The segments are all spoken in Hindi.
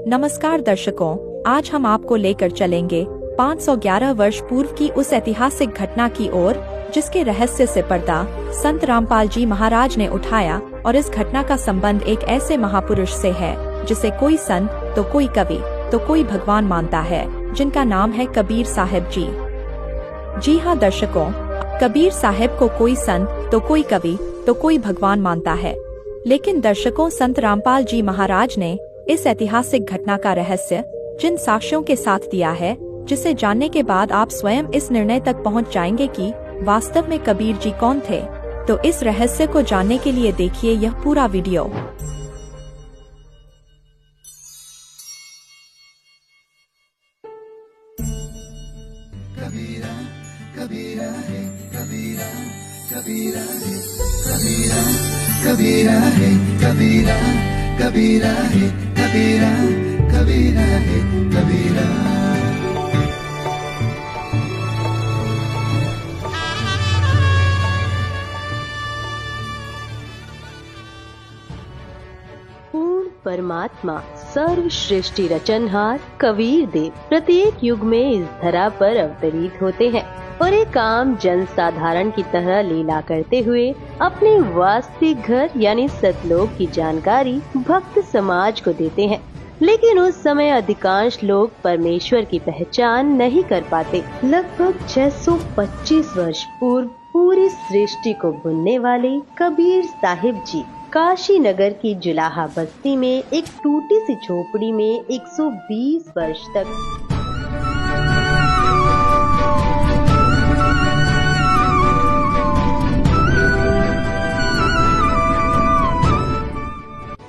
नमस्कार दर्शकों, आज हम आपको लेकर चलेंगे 511 वर्ष पूर्व की उस ऐतिहासिक घटना की ओर जिसके रहस्य से पर्दा संत रामपाल जी महाराज ने उठाया। और इस घटना का संबंध एक ऐसे महापुरुष से है जिसे कोई संत तो कोई कवि तो कोई भगवान मानता है, जिनका नाम है कबीर साहिब जी। जी हाँ दर्शकों, कबीर साहिब को कोई संत तो कोई कवि तो कोई भगवान मानता है, लेकिन दर्शकों संत रामपाल जी महाराज ने इस ऐतिहासिक घटना का रहस्य जिन साक्ष्यों के साथ दिया है, जिसे जानने के बाद आप स्वयं इस निर्णय तक पहुंच जाएंगे कि वास्तव में कबीर जी कौन थे। तो इस रहस्य को जानने के लिए देखिए यह पूरा वीडियो। कबीरा कबीरा है कबीरा कबीरा है कबीरा कबीरा है कबीरा कबीरा है कबीरा कबीरा है कबीरा। पूर्ण परमात्मा सर्व सृष्टि रचनहार कबीर देव प्रत्येक युग में इस धरा पर अवतरित होते हैं और एक आम जन साधारण की तरह लीला करते हुए अपने वास्तविक घर यानी सतलोक की जानकारी भक्त समाज को देते हैं। लेकिन उस समय अधिकांश लोग परमेश्वर की पहचान नहीं कर पाते। लगभग 625 वर्ष पूर्व पूरी सृष्टि को बुनने वाले कबीर साहिब जी काशी नगर की जुलाहा बस्ती में एक टूटी सी झोपड़ी में 120 वर्ष तक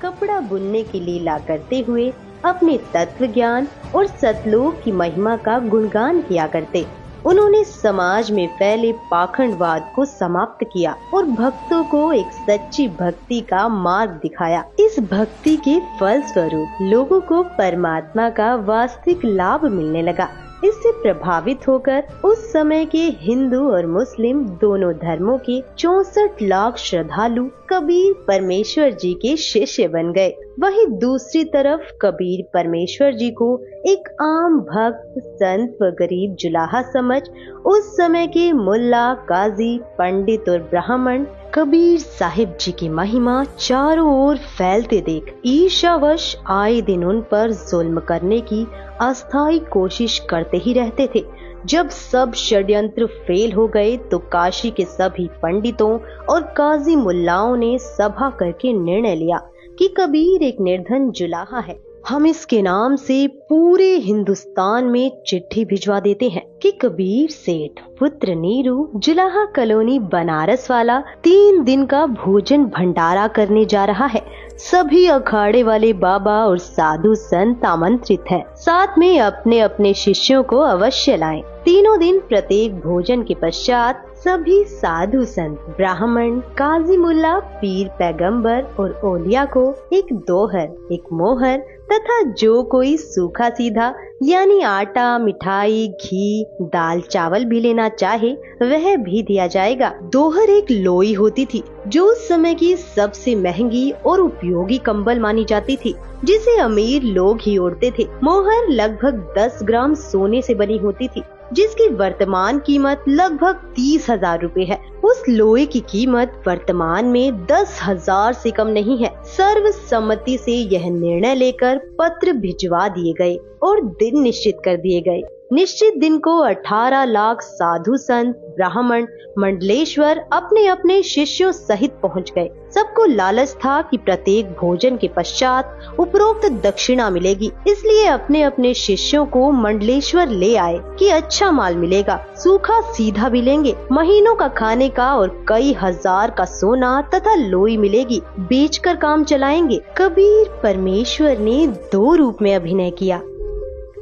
कपड़ा बुनने की लीला करते हुए अपने तत्व ज्ञान और सतलोक की महिमा का गुणगान किया करते। उन्होंने समाज में फैले पाखंडवाद को समाप्त किया और भक्तों को एक सच्ची भक्ति का मार्ग दिखाया। इस भक्ति के फल स्वरूप लोगों को परमात्मा का वास्तविक लाभ मिलने लगा। इससे प्रभावित होकर उस समय के हिंदू और मुस्लिम दोनों धर्मों के 64 लाख श्रद्धालु कबीर परमेश्वर जी के शिष्य बन गए। वहीं दूसरी तरफ कबीर परमेश्वर जी को एक आम भक्त, संत व गरीब जुलाहा समझ उस समय के मुल्ला, काजी, पंडित और ब्राह्मण कबीर साहिब जी की महिमा चारों ओर फैलते देख ईर्ष्यावश आए दिन उन पर जुल्म करने की अस्थायी कोशिश करते ही रहते थे। जब सब षड्यंत्र फेल हो गए तो काशी के सभी पंडितों और काजी मुल्लाओं ने सभा करके निर्णय लिया कि कबीर एक निर्धन जुलाहा है। हम इसके नाम से पूरे हिंदुस्तान में चिट्ठी भिजवा देते हैं कि कबीर सेठ पुत्र नीरू जुलाहा कॉलोनी बनारस वाला 3 दिन का भोजन भंडारा करने जा रहा है। सभी अखाड़े वाले बाबा और साधु संत आमंत्रित हैं। साथ में अपने अपने शिष्यों को अवश्य लाएं। तीनों दिन प्रत्येक भोजन के पश्चात सभी साधु संत, ब्राह्मण, काजी मुल्ला, पीर पैगंबर और औलिया को एक दोहर, एक मोहर तथा जो कोई सूखा सीधा यानी आटा, मिठाई, घी, दाल, चावल भी लेना चाहे वह भी दिया जाएगा। दोहर एक लोई होती थी जो उस समय की सबसे महंगी और उपयोगी कंबल मानी जाती थी, जिसे अमीर लोग ही ओढ़ते थे। मोहर लगभग 10 ग्राम सोने से बनी होती थी, जिसकी वर्तमान कीमत लगभग 30,000 रुपए है। उस लोहे की कीमत वर्तमान में 10,000 से कम नहीं है। सर्वसम्मति से यह निर्णय लेकर पत्र भिजवा दिए गए और दिन निश्चित कर दिए गए। निश्चित दिन को 18 लाख साधु संत, ब्राह्मण, मंडलेश्वर अपने अपने शिष्यों सहित पहुंच गए। सबको लालच था कि प्रत्येक भोजन के पश्चात उपरोक्त दक्षिणा मिलेगी, इसलिए अपने अपने शिष्यों को मंडलेश्वर ले आए कि अच्छा माल मिलेगा, सूखा सीधा भी लेंगे, महीनों का खाने का और कई हजार का सोना तथा लोई मिलेगी, बेचकर काम चलाएंगे। कबीर परमेश्वर ने 2 रूप में अभिनय किया।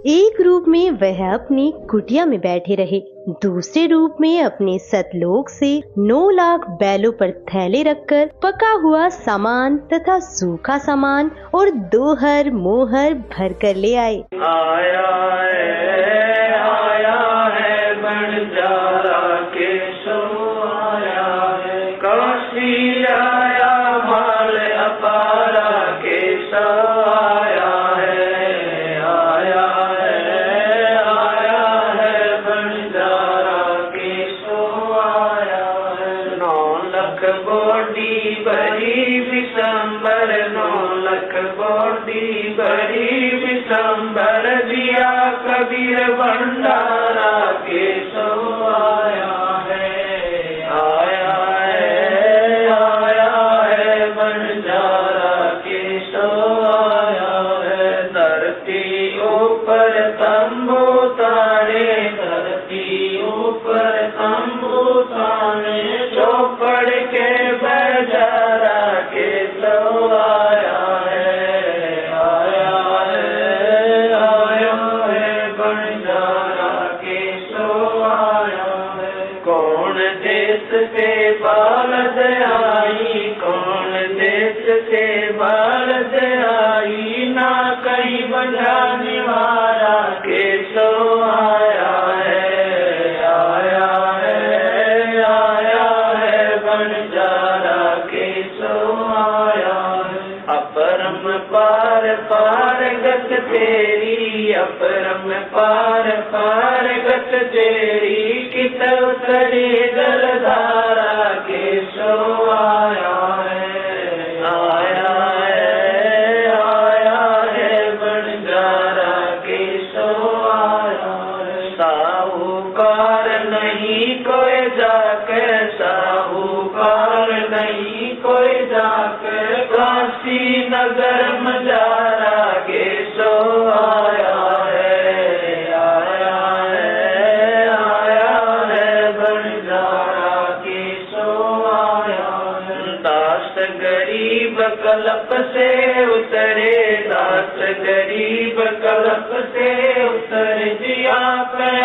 एक रूप में वह अपनी कुटिया में बैठे रहे, दूसरे रूप में अपने सतलोक से 9 लाख बैलों पर थैले रखकर पका हुआ सामान तथा सूखा सामान और दोहर मोहर भर कर ले आए। आया है बंजारा केशव आया है, काशी आया माल अपारा केशव आया है। बोडी बड़ी विशंबर 9 लख बोडी बड़ी विशंबर दिया कबीर भंडारा के सो आया है बंजारा के सो आया है धरती ऊपर तंबू तारे धरती ऊपर तंबू तारे चौपड़ के बंजारा के सो आया है बंजारा के सो आया है कौन देश से बालद आई कौन देश से बालद आई ना कहीं बंजाने वाला के सो आया है बंजारा के सो आया है अपरम पार पार गत तेरी अपरम पार पार गत तेरी कित उतरी जलधारा के सो आया है बंजारा के सो आया है साहूकार नहीं कोई जाकर साहूकार नहीं कोई जाकर काशी नगर मजारा के सो आया है बंजारा के सो आया है दास गरीब कल्प से उतरे दास गरीब कल्प से उतर दिया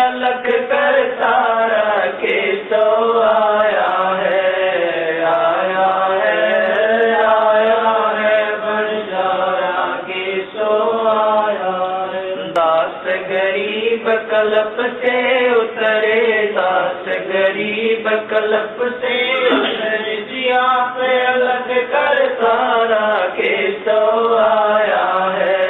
अलग कर तारा के सो आया है बंजारा के सो आया है दास गरीब कल्प से उतरे दास गरीब कल्प से उतर दिया अलग कर तारा के सो आया है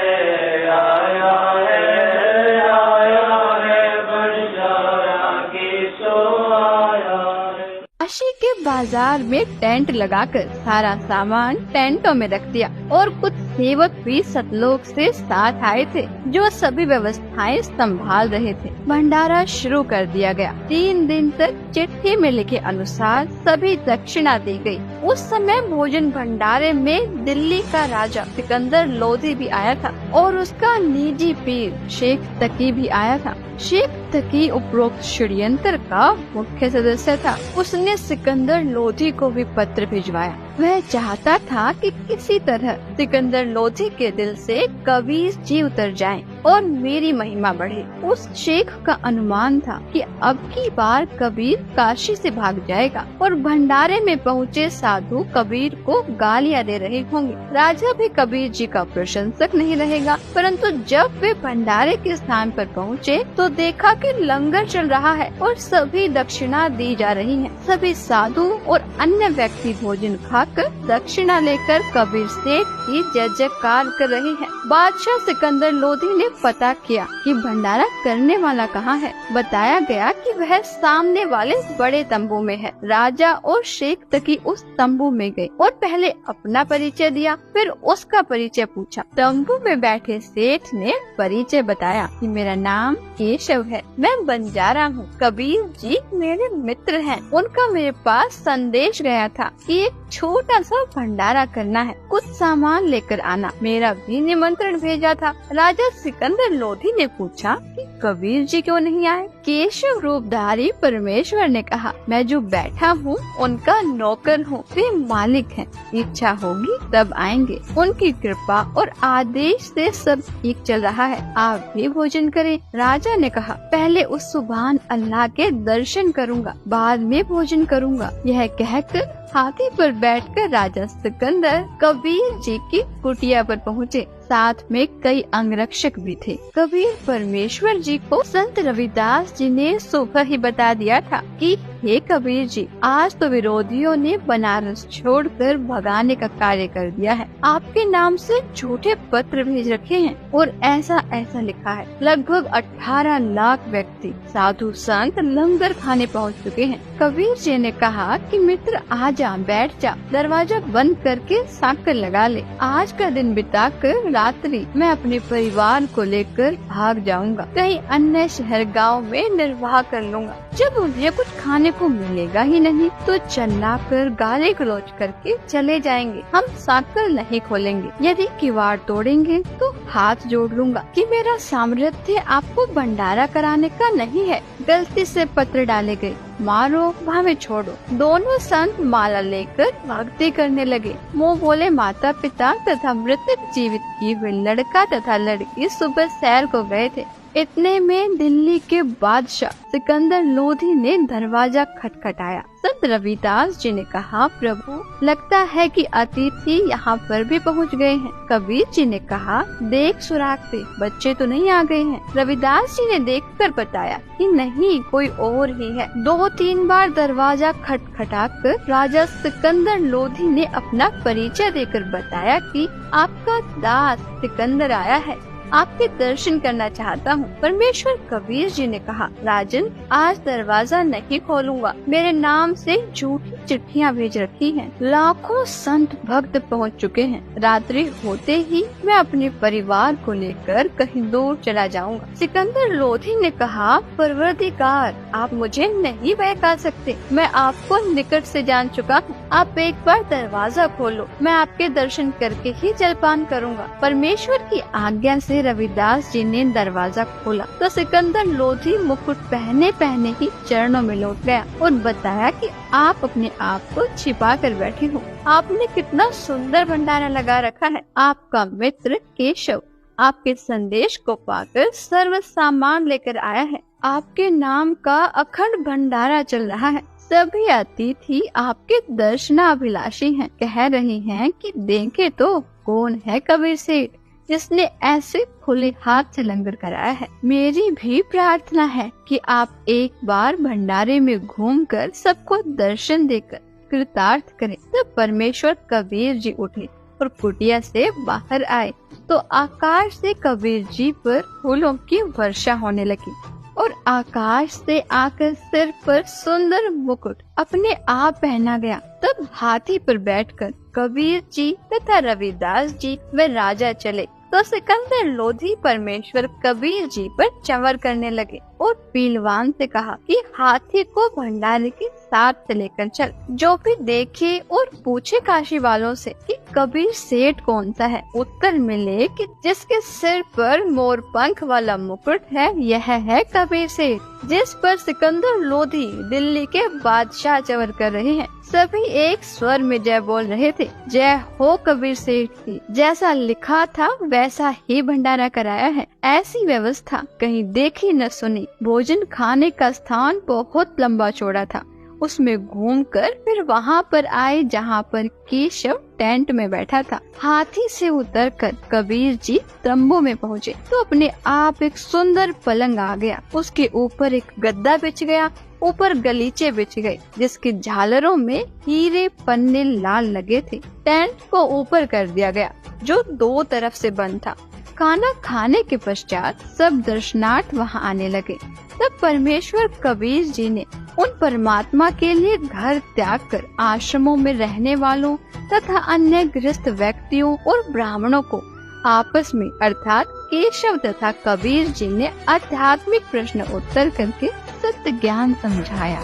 बंजारा के सो आया है काशी के बाजार में टेंट लगाकर सारा सामान टेंटों में रख दिया और कुछ सेवक भी सतलोक से साथ आए थे जो सभी व्यवस्थाएं संभाल रहे थे। भंडारा शुरू कर दिया गया। 3 दिन तक चिट्ठी में लिखे अनुसार सभी दक्षिणा दी गई। उस समय भोजन भंडारे में दिल्ली का राजा सिकंदर लोधी भी आया था और उसका निजी पीर शेख तकी भी आया था। शेख तकी उपरोक्त षड्यंत्र का मुख्य सदस्य था। उसने सिकंदर लोधी को भी पत्र भिजवाया। वह चाहता था कि किसी तरह सिकंदर लोधी के दिल से कबीर जी उतर जाएं और मेरी महिमा बढ़े। उस शेख का अनुमान था कि अब की बार कबीर काशी से भाग जाएगा और भंडारे में पहुँचे साधु कबीर को गालियाँ दे रहे होंगे। राजा भी कबीर जी का प्रशंसक नहीं रहेगा। परंतु जब वे भंडारे के स्थान पर पहुँचे तो देखा कि लंगर चल रहा है और सभी दक्षिणा दी जा रही है। सभी साधु और अन्य व्यक्ति भोजन खाकर दक्षिणा लेकर कबीर सेठ की जय जयकार कर रहे हैं। बादशाह सिकंदर लोधी ने पता किया कि भंडारा करने वाला कहाँ है। बताया गया कि वह सामने वाले बड़े तंबू में है। राजा और शेख तकी उस तंबू में गए और पहले अपना परिचय दिया, फिर उसका परिचय पूछा। तंबू में बैठे सेठ ने परिचय बताया कि मेरा नाम केशव है, मैं बंजारा हूँ। कबीर जी मेरे मित्र हैं। उनका मेरे पास संदेश गया था कि एक छोटा सा भंडारा करना है, कुछ सामान लेकर आना। मेरा भी निमंत्रण भेजा था। राजा सिकंदर लोधी ने पूछा कि कबीर जी क्यों नहीं आए। केशव रूपधारी परमेश्वर ने कहा, मैं जो बैठा हूँ उनका नौकर हूँ, वे मालिक हैं। इच्छा होगी तब आएंगे। उनकी कृपा और आदेश से सब ठीक चल रहा है। आप भी भोजन करें। राजा ने कहा, पहले उस सुभान अल्लाह के दर्शन करूँगा, बाद में भोजन करूँगा। यह कहकर हाथी पर बैठकर राजा सिकंदर कबीर जी की कुटिया पर पहुँचे। साथ में कई अंगरक्षक भी थे। कबीर परमेश्वर जी को संत रविदास जी ने सुबह ही बता दिया था कि हे कबीर जी, आज तो विरोधियों ने बनारस छोड़कर भगाने का कार्य कर दिया है। आपके नाम से झूठे पत्र भेज रखे हैं और ऐसा ऐसा लिखा है। लगभग 18 लाख व्यक्ति साधु संत लंगर खाने पहुंच चुके हैं। कबीर जी ने कहा कि मित्र आ जा, बैठ जा, दरवाजा बंद करके साकर लगा ले। आज का दिन बिताकर रात्रि मैं अपने परिवार को लेकर भाग जाऊंगा, कहीं अन्य शहर गांव में निर्वाह कर लूंगा। जब उन्हें कुछ खाने को मिलेगा ही नहीं तो चिल्लाकर गाली गलौज करके चले जाएंगे। हम साकर नहीं खोलेंगे, यदि किवाड़ तोड़ेंगे तो हाथ जोड़ लूंगा कि मेरा सामर्थ्य आपको भंडारा कराने का नहीं है। गलती से पत्र डाले गए, मारो भावे छोड़ो। दोनों संत माला लेकर भक्ति करने लगे। मुँह बोले माता पिता तथा मृतक जीवित किए हुए लड़का तथा लड़की सुबह सैर को गए थे। इतने में दिल्ली के बादशाह सिकंदर लोधी ने दरवाजा खटखटाया। संत रविदास जी ने कहा, प्रभु लगता है कि अतिथि यहाँ पर भी पहुँच गए हैं। कबीर जी ने कहा, देख सुराग से बच्चे तो नहीं आ गए हैं। रविदास जी ने देखकर बताया कि नहीं, कोई और ही है। 2-3 बार दरवाजा खटखटाकर राजा सिकंदर लोधी ने अपना परिचय देकर बताया कि आपका दास सिकंदर आया है, आपके दर्शन करना चाहता हूँ। परमेश्वर कबीर जी ने कहा, राजन आज दरवाजा नहीं खोलूंगा। मेरे नाम से झूठी चिट्ठियाँ भेज रखी हैं। लाखों संत भक्त पहुँच चुके हैं। रात्रि होते ही मैं अपने परिवार को लेकर कहीं दूर चला जाऊंगा। सिकंदर लोधी ने कहा, परवरदिगार आप मुझे नहीं बहका सकते। मैं आपको निकट से जान चुका हूँ। आप एक बार दरवाजा खोलो, मैं आपके दर्शन करके ही जलपान करूँगा। परमेश्वर की आज्ञा से रविदास जी ने दरवाजा खोला तो सिकंदर लोधी मुकुट पहने पहने ही चरणों में लौट गया और बताया कि आप अपने आप को छिपा कर बैठे हो। आपने कितना सुंदर भंडारा लगा रखा है। आपका मित्र केशव आपके संदेश को पाकर सर्व सामान लेकर आया है। आपके नाम का अखंड भंडारा चल रहा है। सभी अतिथि आपके दर्शनाभिलाषी हैं। कह रहे हैं कि देखे तो कौन है कबीर सेठ जिसने ऐसे खुले हाथ से लंगर कराया है। मेरी भी प्रार्थना है कि आप एक बार भंडारे में घूमकर सबको दर्शन देकर कृतार्थ करें। तब परमेश्वर कबीर जी उठे और कुटिया से बाहर आए तो आकाश से कबीर जी पर फूलों की वर्षा होने लगी और आकाश से आकर सिर पर सुंदर मुकुट अपने आप पहना गया। तब हाथी पर बैठकर कबीर जी तथा रविदास जी व राजा चले तो सिकंदर लोधी परमेश्वर कबीर जी पर चंवर करने लगे और पीलवान से कहा कि हाथी को भंडारे के साथ से लेकर चल। जो भी देखे और पूछे काशी वालों से कि कबीर सेठ कौन सा है, उत्तर मिले कि जिसके सिर पर मोर पंख वाला मुकुट है यह है कबीर सेठ, जिस पर सिकंदर लोधी दिल्ली के बादशाह चंवर कर रहे हैं। सभी एक स्वर में जय बोल रहे थे। जय हो कबीर सेठ की। जैसा लिखा था वैसा ही भंडारा कराया है। ऐसी व्यवस्था कहीं देखी न सुनी। भोजन खाने का स्थान बहुत लंबा चौड़ा था। उसमें घूमकर फिर वहाँ पर आए जहाँ पर केशव टेंट में बैठा था। हाथी से उतरकर कबीर जी तंबू में पहुँचे तो अपने आप एक सुंदर पलंग आ गया। उसके ऊपर एक गद्दा बिछ गया, ऊपर गलीचे बिछ गए जिसकी झालरों में हीरे पन्ने लाल लगे थे। टेंट को ऊपर कर दिया गया जो 2 तरफ से बंद था। खाना खाने के पश्चात सब दर्शनार्थ वहाँ आने लगे। तब परमेश्वर कबीर जी ने उन परमात्मा के लिए घर त्याग कर आश्रमों में रहने वालों तथा अन्य गृहस्थ व्यक्तियों और ब्राह्मणों को आपस में अर्थात केशव तथा कबीर जी ने आध्यात्मिक प्रश्न उत्तर करके सत्य ज्ञान समझाया।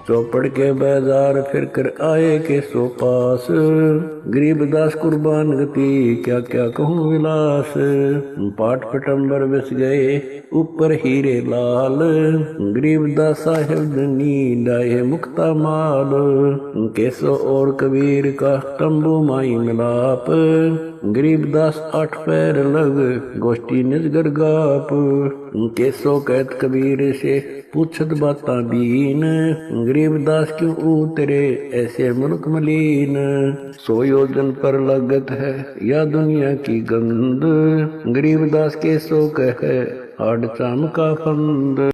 चौपड़ के बाजार फिर कर आए के सो पास, गरीबदास कुर्बान गति क्या क्या कहूँ विलास। पाट पटम्बर बस गए ऊपर हीरे लाल, गरीबदास साहेब धनी डाये मुक्ता माल। केसो और कबीर का तंबू माई मिलाप, गरीबदास 8 पैर लग गोष्ठी निजगर गाप। केसो कहत कबीर से पूछत बाता बीन, गरीबदास क्यों उतरे ऐसे मुल्क मलीन। 100 योजन पर लगत है या दुनिया की गंद, गरीबदास के सो कहे आड़ चाम का फंद।